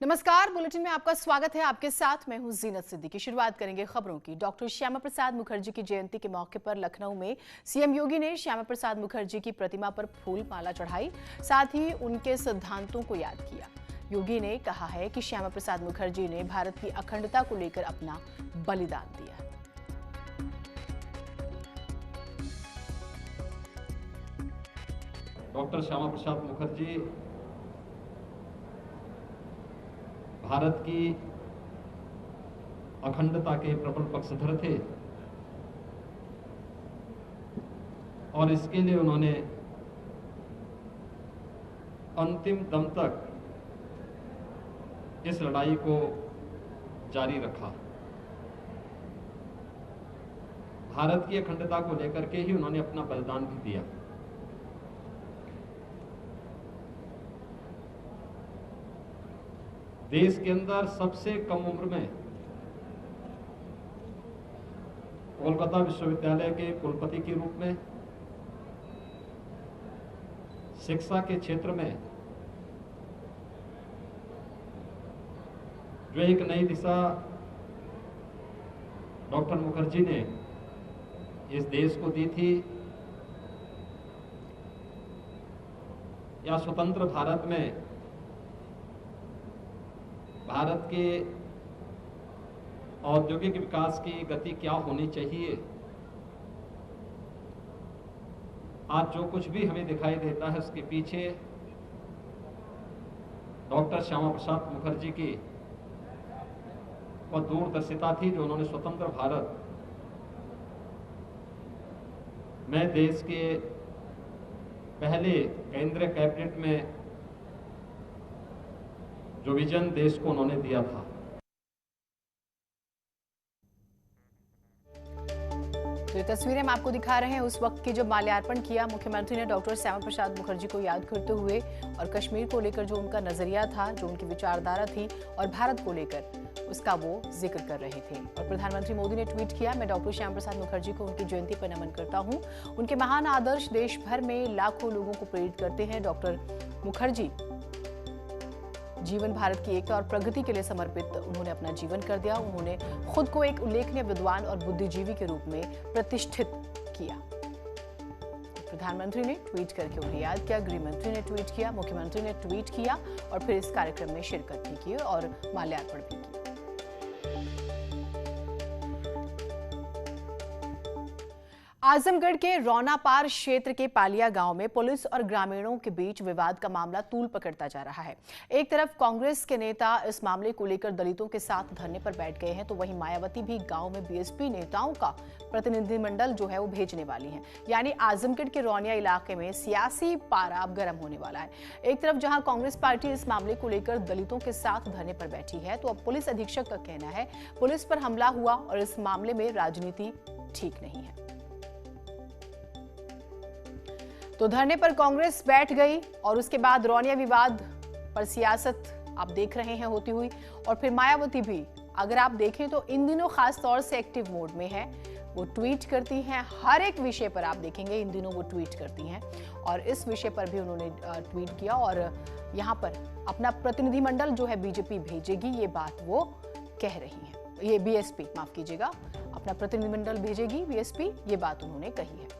नमस्कार, बुलेटिन में आपका स्वागत है। आपके साथ मैं हूं जीनत सिद्दीकी। शुरुआत करेंगे खबरों की। डॉक्टर श्यामा प्रसाद मुखर्जी की जयंती के मौके पर लखनऊ में सीएम योगी ने श्यामा प्रसाद मुखर्जी की प्रतिमा पर फूल माला चढ़ाई, साथ ही उनके सिद्धांतों को याद किया। योगी ने कहा है कि श्यामा प्रसाद मुखर्जी ने भारत की अखंडता को लेकर अपना बलिदान दिया। डॉक्टर श्यामा प्रसाद मुखर्जी भारत की अखंडता के प्रबल पक्षधर थे और इसके लिए उन्होंने अंतिम दम तक इस लड़ाई को जारी रखा। भारत की अखंडता को लेकर के ही उन्होंने अपना बलिदान भी दिया। देश के अंदर सबसे कम उम्र में कोलकाता विश्वविद्यालय के कुलपति के रूप में शिक्षा के क्षेत्र में जो एक नई दिशा डॉक्टर मुखर्जी ने इस देश को दी थी, या स्वतंत्र भारत में भारत के औद्योगिक विकास की गति क्या होनी चाहिए, आज जो कुछ भी हमें दिखाई देता है उसके पीछे डॉक्टर श्यामा प्रसाद मुखर्जी की वह दूरदर्शिता थी जो उन्होंने स्वतंत्र भारत में देश के पहले केंद्रीय कैबिनेट में जो विजन देश को उन्होंने दिया था। तो ये तस्वीरें हम आपको दिखा रहे हैं उस वक्त की जब माल्यार्पण किया मुख्यमंत्री ने डॉक्टर श्यामा प्रसाद मुखर्जी को याद करते हुए, और कश्मीर को लेकर जो उनका नजरिया था, जो उनकी विचारधारा थी और भारत को लेकर उसका वो जिक्र कर रहे थे। और प्रधानमंत्री मोदी ने ट्वीट किया, मैं डॉक्टर श्यामा प्रसाद मुखर्जी को उनकी जयंती पर नमन करता हूं। उनके महान आदर्श देश भर में लाखों लोगों को प्रेरित करते हैं। डॉक्टर मुखर्जी जीवन भारत की एकता और प्रगति के लिए समर्पित उन्होंने अपना जीवन कर दिया। उन्होंने खुद को एक उल्लेखनीय विद्वान और बुद्धिजीवी के रूप में प्रतिष्ठित किया। प्रधानमंत्री ने ट्वीट करके उन्हें याद किया, गृह मंत्री ने ट्वीट किया, मुख्यमंत्री ने ट्वीट किया और फिर इस कार्यक्रम में शिरकत भी की और माल्यार्पण भी किया। आजमगढ़ के रौनापार क्षेत्र के पालिया गांव में पुलिस और ग्रामीणों के बीच विवाद का मामला तूल पकड़ता जा रहा है। एक तरफ कांग्रेस के नेता इस मामले को लेकर दलितों के साथ धरने पर बैठ गए हैं, तो वहीं मायावती भी गांव में बीएसपी नेताओं का प्रतिनिधिमंडल जो है वो भेजने वाली हैं। यानी आजमगढ़ के रौनिया इलाके में सियासी पारा अब गर्म होने वाला है। एक तरफ जहां कांग्रेस पार्टी इस मामले को लेकर दलितों के साथ धरने पर बैठी है, तो अब पुलिस अधीक्षक का कहना है पुलिस पर हमला हुआ और इस मामले में राजनीति ठीक नहीं है। तो धरने पर कांग्रेस बैठ गई और उसके बाद रौनिया विवाद पर सियासत आप देख रहे हैं होती हुई, और फिर मायावती भी अगर आप देखें तो इन दिनों खास तौर से एक्टिव मोड में है। वो ट्वीट करती हैं, हर एक विषय पर आप देखेंगे इन दिनों वो ट्वीट करती हैं, और इस विषय पर भी उन्होंने ट्वीट किया और यहाँ पर अपना प्रतिनिधिमंडल जो है बीजेपी भेजेगी, ये बात वो कह रही हैं। ये बीएसपी, माफ कीजिएगा, अपना प्रतिनिधिमंडल भेजेगी बीएसपी, ये बात उन्होंने कही है।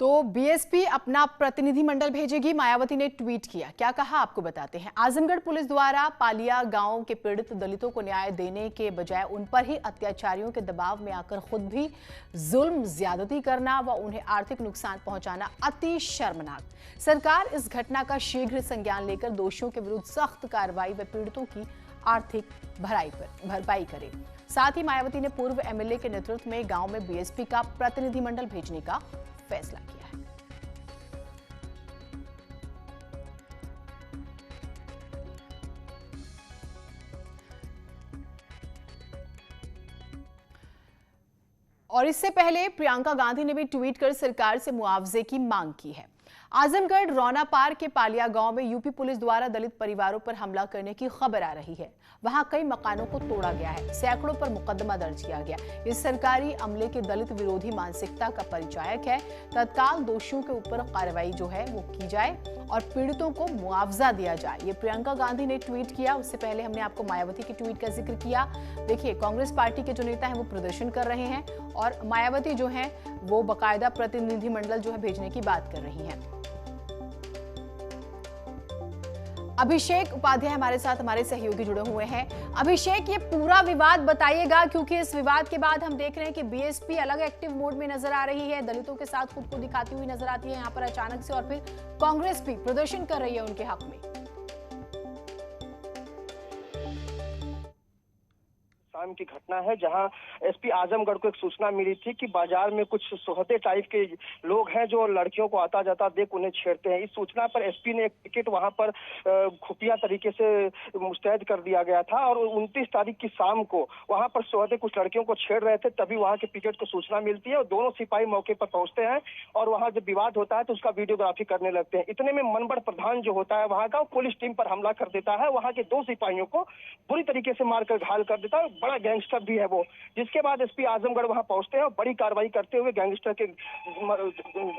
तो बीएसपी अपना प्रतिनिधिमंडल भेजेगी, मायावती ने ट्वीट किया। क्या कहा आपको बताते हैं। आजमगढ़ पुलिस द्वारा पालिया गांव के पीड़ित दलितों को न्याय देने के बजाय उन पर ही अत्याचारियों के दबाव में आकर खुद भी जुल्म ज्यादती करना व उन्हें आर्थिक नुकसान पहुंचाना अति शर्मनाक। सरकार इस घटना का शीघ्र संज्ञान लेकर दोषियों के विरुद्ध सख्त कार्रवाई व पीड़ितों की आर्थिक भरपाई करे। साथ ही मायावती ने पूर्व एमएलए के नेतृत्व में गांव में बीएसपी का प्रतिनिधिमंडल भेजने का फैसला किया है। और इससे पहले प्रियंका गांधी ने भी ट्वीट कर सरकार से मुआवजे की मांग की है। आजमगढ़ रौना पार के पालिया गांव में यूपी पुलिस द्वारा दलित परिवारों पर हमला करने की खबर आ रही है। वहां कई मकानों को तोड़ा गया है, सैकड़ों पर मुकदमा दर्ज किया गया। इस सरकारी अमले के दलित विरोधी मानसिकता का परिचायक है। तत्काल दोषियों के ऊपर कार्रवाई जो है वो की जाए और पीड़ितों को मुआवजा दिया जाए, ये प्रियंका गांधी ने ट्वीट किया। उससे पहले हमने आपको मायावती की ट्वीट का जिक्र किया। देखिए, कांग्रेस पार्टी के जो नेता हैं वो प्रदर्शन कर रहे हैं और मायावती जो है वो बाकायदा प्रतिनिधिमंडल जो है भेजने की बात कर रही हैं। अभिषेक उपाध्याय हमारे साथ, हमारे सहयोगी जुड़े हुए हैं। अभिषेक, ये पूरा विवाद बताइएगा, क्योंकि इस विवाद के बाद हम देख रहे हैं कि बीएसपी अलग एक्टिव मोड में नजर आ रही है, दलितों के साथ खुद को दिखाती हुई नजर आती है यहाँ पर अचानक से, और फिर कांग्रेस भी प्रदर्शन कर रही है उनके हक में। शाम की घटना है जहां एसपी आजमगढ़ को एक सूचना मिली थी कि बाजार में कुछ सोहदे टाइप के लोग हैं जो लड़कियों को आता जाता देख उन्हें छेड़ते हैं। इस सूचना पर एसपी ने एक टिकट वहां पर खुफिया तरीके से मुस्तैद कर दिया गया था और 29 तारीख की शाम को वहां पर सोहदे कुछ लड़कियों को छेड़ रहे थे, तभी वहां के पिकेट को सूचना मिलती है और दोनों सिपाही मौके पर पहुंचते हैं और वहां जब विवाद होता है तो उसका वीडियोग्राफी करने लगते हैं। इतने में मनबड़ प्रधान जो होता है वहां का, पुलिस टीम पर हमला कर देता है, वहां के 2 सिपाहियों को बुरी तरीके से मारकर घायल कर देता है। बड़ा गैंगस्टर भी है वो, जिसके बाद एसपी आजमगढ़ वहां पहुंचते हैं और बड़ी कार्रवाई करते हुए गैंगस्टर के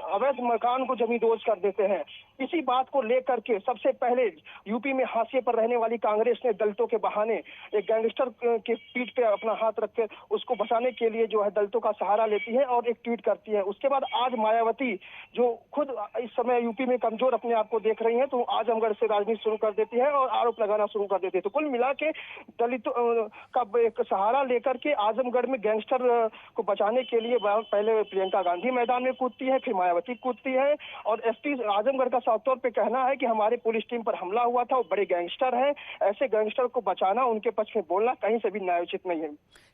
अवैध मकान को जमींदोज कर देते हैं। इसी बात को लेकर के सबसे पहले यूपी में हाशिए पर रहने वाली कांग्रेस ने दलितों के बहाने एक गैंगस्टर के पीठ पे अपना हाथ रख के उसको बचाने के लिए जो है दलितों का सहारा लेती है और एक ट्वीट करती है। उसके बाद आज मायावती जो खुद इस समय यूपी में कमजोर अपने आप को देख रही है, तो आजमगढ़ से राजनीति शुरू कर देती है और आरोप लगाना शुरू कर देती है। तो कुल मिला के दलितों का एक सहारा लेकर के आजमगढ़ में गैंगस्टर को बचाने के लिए पहले प्रियंका गांधी मैदान में कूदती है, फिर मायावती कूदती है और एसपी आजमगढ़ का साफ तौर पे कहना है कि हमारे पुलिस टीम पर हमला हुआ था, वो बड़े गैंगस्टर हैं, ऐसे गैंगस्टर को बचाना, उनके पक्ष में बोलना कहीं से भी न्यायोचित नहीं है।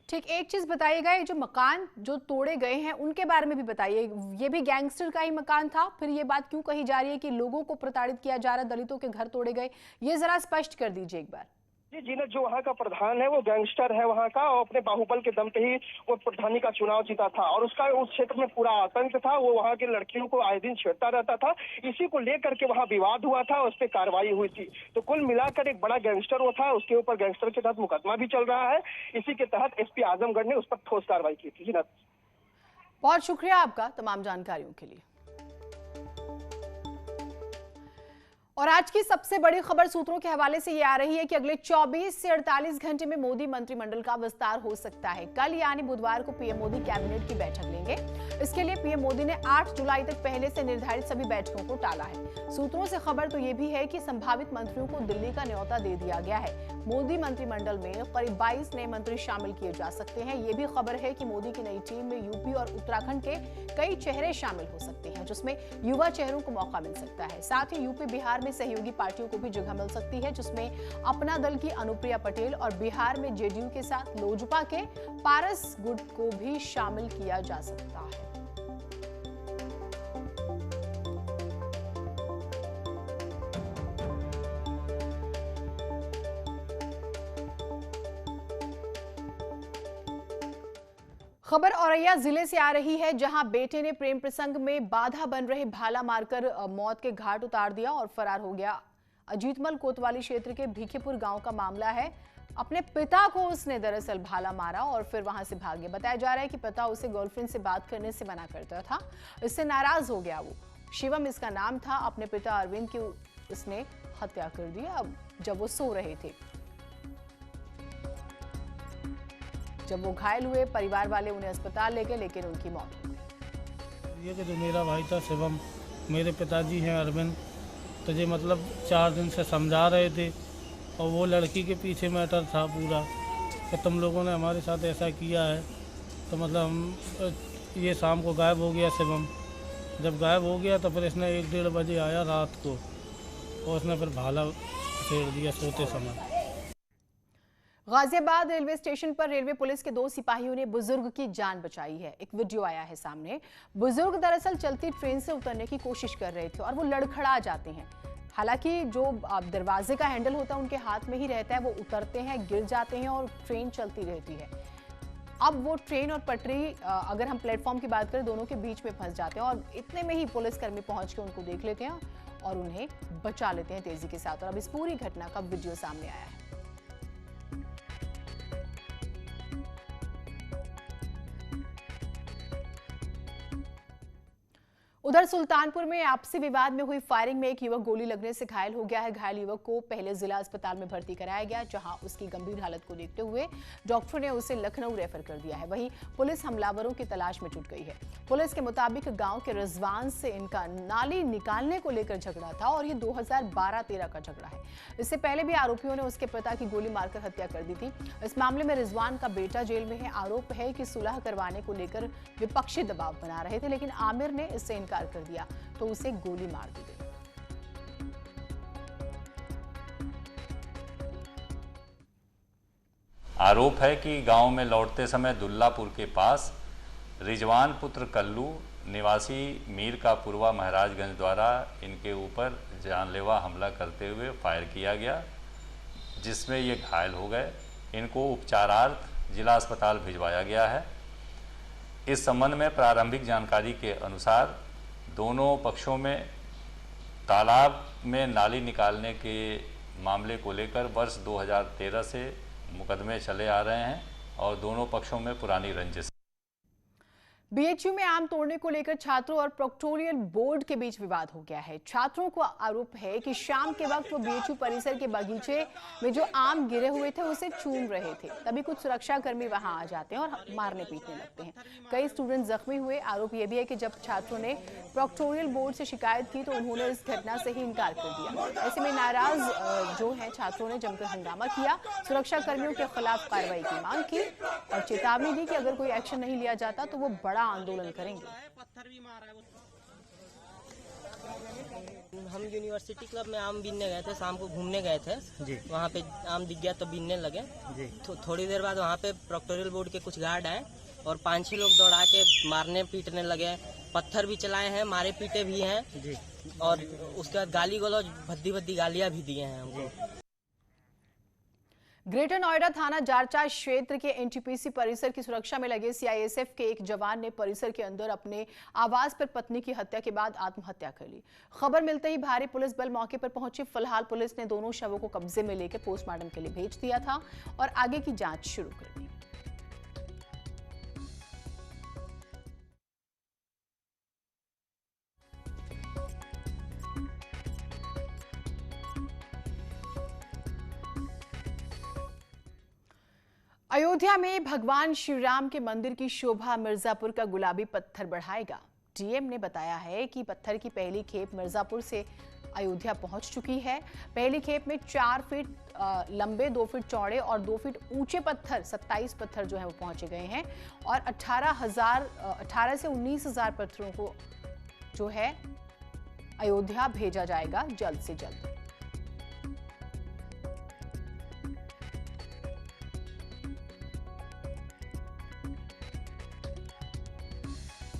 ठीक, एक चीज बताइएगा, ये जो मकान जो तोड़े गए हैं उनके बारे में भी बताइए। ये भी गैंगस्टर का ही मकान था? फिर ये बात क्यों कही जा रही है कि लोगों को प्रताड़ित किया जा रहा है, दलितों के घर तोड़े गए? ये जरा स्पष्ट कर दीजिए एक बार। जी ने जो वहाँ का प्रधान है वो गैंगस्टर है वहाँ का, और अपने बाहुबल के दम पे ही वो प्रधानी का चुनाव जीता था और उसका उस क्षेत्र में पूरा आतंक था। वो वहाँ के लड़कियों को आए दिन छेड़ता रहता था, इसी को लेकर के वहाँ विवाद हुआ था, उस पर कार्रवाई हुई थी। तो कुल मिलाकर एक बड़ा गैंगस्टर वो था, उसके ऊपर गैंगस्टर के तहत मुकदमा भी चल रहा है। इसी के तहत एसपी आजमगढ़ ने उस पर ठोस कार्रवाई की थी। बहुत शुक्रिया आपका तमाम जानकारियों के लिए। और आज की सबसे बड़ी खबर सूत्रों के हवाले से ये आ रही है कि अगले 24 से 48 घंटे में मोदी मंत्रिमंडल का विस्तार हो सकता है। कल यानी बुधवार को पीएम मोदी कैबिनेट की बैठक लेंगे। इसके लिए पीएम मोदी ने 8 जुलाई तक पहले से निर्धारित सभी बैठकों को टाला है। सूत्रों से खबर तो ये भी है कि संभावित मंत्रियों को दिल्ली का न्योता दे दिया गया है। मोदी मंत्रिमंडल में करीब 22 नए मंत्री शामिल किए जा सकते हैं। ये भी खबर है कि मोदी की नई टीम में यूपी और उत्तराखंड के कई चेहरे शामिल हो सकते हैं, जिसमें युवा चेहरों को मौका मिल सकता है। साथ ही यूपी बिहार में सहयोगी पार्टियों को भी जगह मिल सकती है, जिसमें अपना दल की अनुप्रिया पटेल और बिहार में जेडीयू के साथ लोजपा के पारस गुट को भी शामिल किया जा सकता है। खबर औरैया जिले से आ रही है, जहां बेटे ने प्रेम प्रसंग में बाधा बन रहे भाला मारकर मौत के घाट उतार दिया और फरार हो गया। अजीतमल कोतवाली क्षेत्र के भीखेपुर गांव का मामला है। अपने पिता को उसने दरअसल भाला मारा और फिर वहां से भाग गया। बताया जा रहा है कि पिता उसे गर्लफ्रेंड से बात करने से मना करता था, इससे नाराज हो गया वो। शिवम इसका नाम था। अपने पिता अरविंद की उसने हत्या कर दी अब जब वो सो रहे थे। जब वो घायल हुए, परिवार वाले उन्हें अस्पताल ले गए, लेकिन उनकी मौत हो गई। ये कि जो मेरा भाई था शिवम, मेरे पिताजी हैं अरविंद, तो ये मतलब 4 दिन से समझा रहे थे और वो लड़की के पीछे मैटर था पूरा कि तुम लोगों ने हमारे साथ ऐसा किया है। तो मतलब हम ये शाम को गायब हो गया शिवम। जब गायब हो गया तो फिर इसने 1-1:30 बजे आया रात को और उसने फिर भाला छेड़ दिया सोते समय। गाजियाबाद रेलवे स्टेशन पर रेलवे पुलिस के 2 सिपाहियों ने बुजुर्ग की जान बचाई है। एक वीडियो आया है सामने। बुजुर्ग दरअसल चलती ट्रेन से उतरने की कोशिश कर रहे थे और वो लड़खड़ा जाते हैं। हालांकि जो दरवाजे का हैंडल होता है उनके हाथ में ही रहता है, वो उतरते हैं, गिर जाते हैं और ट्रेन चलती रहती है। अब वो ट्रेन और पटरी, अगर हम प्लेटफॉर्म की बात करें, दोनों के बीच में फंस जाते हैं और इतने में ही पुलिसकर्मी पहुंच के उनको देख लेते हैं और उन्हें बचा लेते हैं तेजी के साथ। और अब इस पूरी घटना का वीडियो सामने आया है। उधर सुल्तानपुर में आपसी विवाद में हुई फायरिंग में एक युवक गोली लगने से घायल हो गया है। घायल युवक को पहले जिला अस्पताल में भर्ती कराया गया, जहां उसकी गंभीर हालत को देखते हुए डॉक्टरों ने उसे लखनऊ रेफर कर दिया है। वहीं पुलिस हमलावरों की तलाश में जुट गई है। पुलिस के मुताबिक गांव के रिजवान से इनका नाली निकालने को लेकर झगड़ा था और ये 2012-13 का झगड़ा है। इससे पहले भी आरोपियों ने उसके पिता की गोली मारकर हत्या कर दी थी। इस मामले में रिजवान का बेटा जेल में है। आरोप है कि सुलह करवाने को लेकर विपक्षी दबाव बना रहे थे, लेकिन आमिर ने इससे इनकार कर दिया तो उसे गोली मार दी गई। आरोप है कि गांव में लौटते समय दुल्लापुर के पास रिजवान पुत्र कल्लू निवासी मीर का पुरवा महाराजगंज द्वारा इनके ऊपर जानलेवा हमला करते हुए फायर किया गया, जिसमें ये घायल हो गए। इनको उपचारार्थ जिला अस्पताल भिजवाया गया है। इस संबंध में प्रारंभिक जानकारी के अनुसार दोनों पक्षों में तालाब में नाली निकालने के मामले को लेकर वर्ष 2013 से मुकदमे चले आ रहे हैं और दोनों पक्षों में पुरानी रंजिश। बीएचयू में आम तोड़ने को लेकर छात्रों और प्रोक्टोरियल बोर्ड के बीच विवाद हो गया है। छात्रों को आरोप है कि शाम के वक्त वो बीएचयू परिसर के बगीचे में जो आम गिरे हुए थे उसे चूम रहे थे, तभी कुछ सुरक्षाकर्मी वहां आ जाते हैं और मारने पीटने लगते हैं। कई स्टूडेंट जख्मी हुए। आरोप यह भी है कि जब छात्रों ने प्रोक्टोरियल बोर्ड से शिकायत की तो उन्होंने इस घटना से ही इनकार कर दिया। ऐसे में नाराज जो है छात्रों ने जमकर हंगामा किया, सुरक्षा कर्मियों के खिलाफ कार्रवाई की मांग की और चेतावनी दी कि अगर कोई एक्शन नहीं लिया जाता तो वो बड़ा आंदोलन करेंगे। हम यूनिवर्सिटी क्लब में आम बीनने गए थे, शाम को घूमने गए थे जी। वहाँ पे आम दिख गया तो बीनने लगे जी। थोड़ी देर बाद वहाँ पे प्रोक्टोरियल बोर्ड के कुछ गार्ड आए और 5-6 लोग दौड़ा के मारने पीटने लगे। पत्थर भी चलाए हैं, मारे पीटे भी हैं जी। और उसके बाद गाली गलौज भद्दी गालियाँ भी दिए हैं हमको। ग्रेटर नोएडा थाना जारचा क्षेत्र के एनटीपीसी परिसर की सुरक्षा में लगे सीआईएसएफ के एक जवान ने परिसर के अंदर अपने आवास पर पत्नी की हत्या के बाद आत्महत्या कर ली। खबर मिलते ही भारी पुलिस बल मौके पर पहुंची। फिलहाल पुलिस ने दोनों शवों को कब्जे में लेकर पोस्टमार्टम के लिए भेज दिया था और आगे की जांच शुरू कर दी। अयोध्या में भगवान श्री राम के मंदिर की शोभा मिर्जापुर का गुलाबी पत्थर बढ़ाएगा। डीएम ने बताया है कि पत्थर की पहली खेप मिर्जापुर से अयोध्या पहुंच चुकी है। पहली खेप में 4 फीट लंबे, 2 फीट चौड़े और 2 फीट ऊंचे पत्थर 27 पत्थर जो है वो पहुंचे गए हैं और 18 से 19,000 पत्थरों को जो है अयोध्या भेजा जाएगा जल्द से जल्द।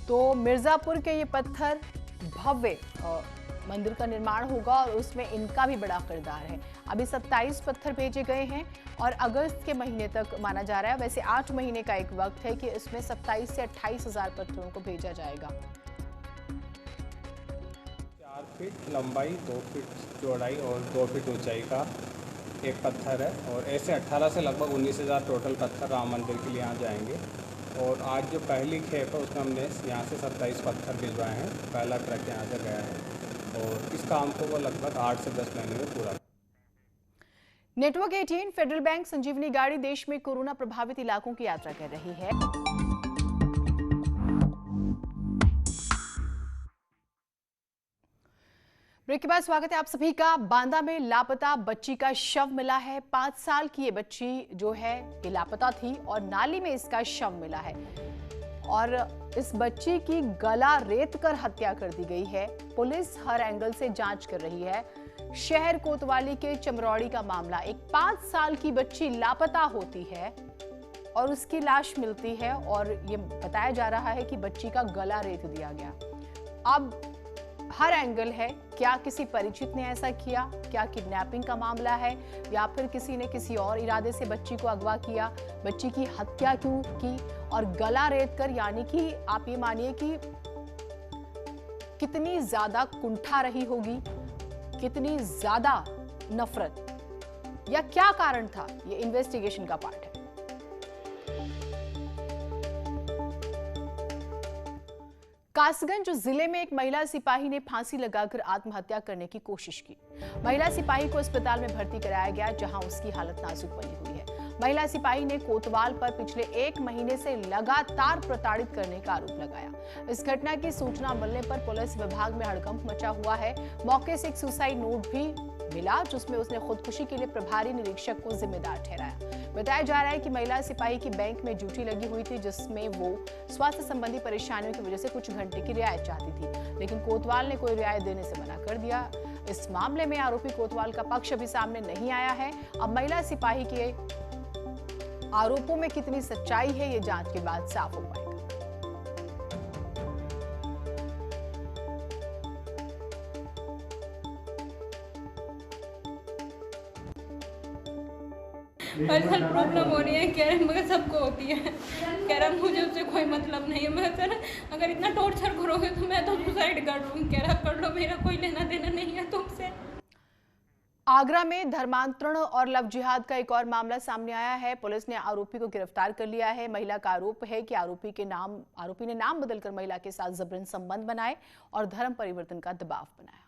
तो मिर्जापुर के ये पत्थर भव्य मंदिर का निर्माण होगा और उसमें इनका भी बड़ा किरदार है। अभी 27 पत्थर भेजे गए हैं और अगस्त के महीने तक माना जा रहा है। वैसे 8 महीने का एक वक्त है कि इसमें 27 से 28,000 पत्थरों को भेजा जाएगा। 4 फीट लंबाई, 2 फीट चौड़ाई और 2 फीट ऊंचाई का एक पत्थर है और ऐसे 18 से लगभग 19,000 टोटल पत्थर राम मंदिर के लिए यहाँ जाएंगे। और आज जो पहली खेप है उसमें हमने यहाँ से 27 पत्थर भिजवाए हैं। पहला ट्रक यहाँ से गया है और इस काम को वो लगभग 8 से 10 महीने में पूरा। नेटवर्क 18 फेडरल बैंक संजीवनी गाड़ी देश में कोरोना प्रभावित इलाकों की यात्रा कर रही है। ब्रेक के बाद स्वागत है आप सभी का। बांदा में लापता बच्ची का शव मिला है। 5 साल की ये बच्ची जो है ये लापता थी और नाली में इसका शव मिला है और इस बच्ची की गला रेत कर हत्या कर दी गई है। पुलिस हर एंगल से जांच कर रही है। शहर कोतवाली के चमरौड़ी का मामला, एक 5 साल की बच्ची लापता होती है और उसकी लाश मिलती है और ये बताया जा रहा है कि बच्ची का गला रेत दिया गया। अब हर एंगल है। क्या किसी परिचित ने ऐसा किया? क्या किडनैपिंग का मामला है या फिर किसी ने किसी और इरादे से बच्ची को अगवा किया? बच्ची की हत्या क्यों की और गला रेत कर, यानी कि आप ये मानिए कि कितनी ज्यादा कुंठा रही होगी, कितनी ज्यादा नफरत, या क्या कारण था? ये इन्वेस्टिगेशन का पार्ट है। कासगंज जिले में एक महिला सिपाही ने फांसी लगाकर आत्महत्या करने की कोशिश की। महिला सिपाही को अस्पताल में भर्ती कराया गया, जहां उसकी हालत नाजुक बनी हुई है। महिला सिपाही ने कोतवाल पर पिछले 1 महीने से लगातार प्रताड़ित करने का आरोप लगाया। इस घटना की सूचना मिलने पर पुलिस विभाग में हड़कंप मचा हुआ है। मौके से एक सुसाइड नोट भी मिला, जिसमें उसने खुदकुशी के लिए प्रभारी निरीक्षक को जिम्मेदार ठहराया। बताया जा रहा है कि महिला सिपाही की बैंक में ड्यूटी लगी हुई थी, जिसमें वो स्वास्थ्य संबंधी परेशानियों की वजह से कुछ घंटे की रियायत चाहती थी, लेकिन कोतवाल ने कोई रियायत देने से मना कर दिया। इस मामले में आरोपी कोतवाल का पक्ष अभी सामने नहीं आया है। अब महिला सिपाही के आरोपों में कितनी सच्चाई है, ये जांच के बाद साफ हो पाएगा। हर साल प्रॉब्लम हो रही है, कह रहे मगर सबको होती है, कह रहा मुझे उससे कोई मतलब नहीं है। मैं सर अगर इतना टॉर्चर करोगे तो मैं तो सुसाइड कर लूँ। कह रहा कर लो, मेरा कोई लेना देना नहीं है तुमसे। आगरा में धर्मांतरण और लव जिहाद का एक और मामला सामने आया है। पुलिस ने आरोपी को गिरफ्तार कर लिया है। महिला का आरोप है कि आरोपी ने नाम बदलकर महिला के साथ जबरन संबंध बनाए और धर्म परिवर्तन का दबाव बनाया।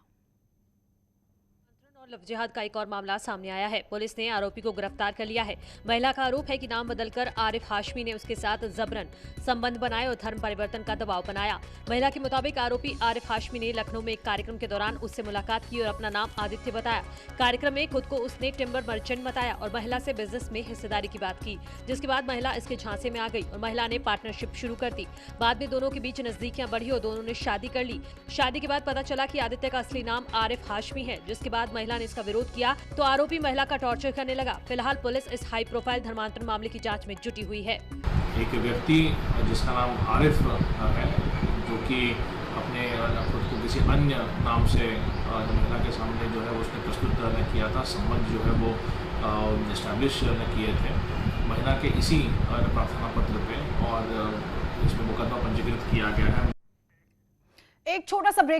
लव जिहाद का एक और मामला सामने आया है। पुलिस ने आरोपी को गिरफ्तार कर लिया है। महिला का आरोप है कि नाम बदलकर आरिफ हाशमी ने उसके साथ जबरन संबंध बनाए और धर्म परिवर्तन का दबाव बनाया। महिला के मुताबिक आरोपी आरिफ हाशमी ने लखनऊ में एक कार्यक्रम के दौरान उससे मुलाकात की और अपना नाम आदित्य बताया। कार्यक्रम में खुद को उसने टिम्बर मर्चेंट बताया और महिला से बिजनेस में हिस्सेदारी की बात की, जिसके बाद महिला इसके झांसे में आ गई और महिला ने पार्टनरशिप शुरू कर दी। बाद में दोनों के बीच नजदीकियां बढ़ी और दोनों ने शादी कर ली। शादी के बाद पता चला कि आदित्य का असली नाम आरिफ हाशमी है, जिसके बाद महिला ने इसका विरोध किया तो आरोपी महिला का टॉर्चर करने लगा। फिलहाल पुलिस इस हाई प्रोफाइल धर्मांतरण मामले की जांच में जुटी हुई है। एक व्यक्ति जिसका नाम आरिफ है, जो कि अपने खुद को किसी अन्य नाम से महिला के सामने जो है उसने प्रस्तुत किया था, संबंध जो है वो इस्टेब्लिश किए थे महिला के इसी प्रार्थना पत्र पे, और इसमें मुकदमा पंजीकृत किया गया है। एक छोटा सा ब्रेक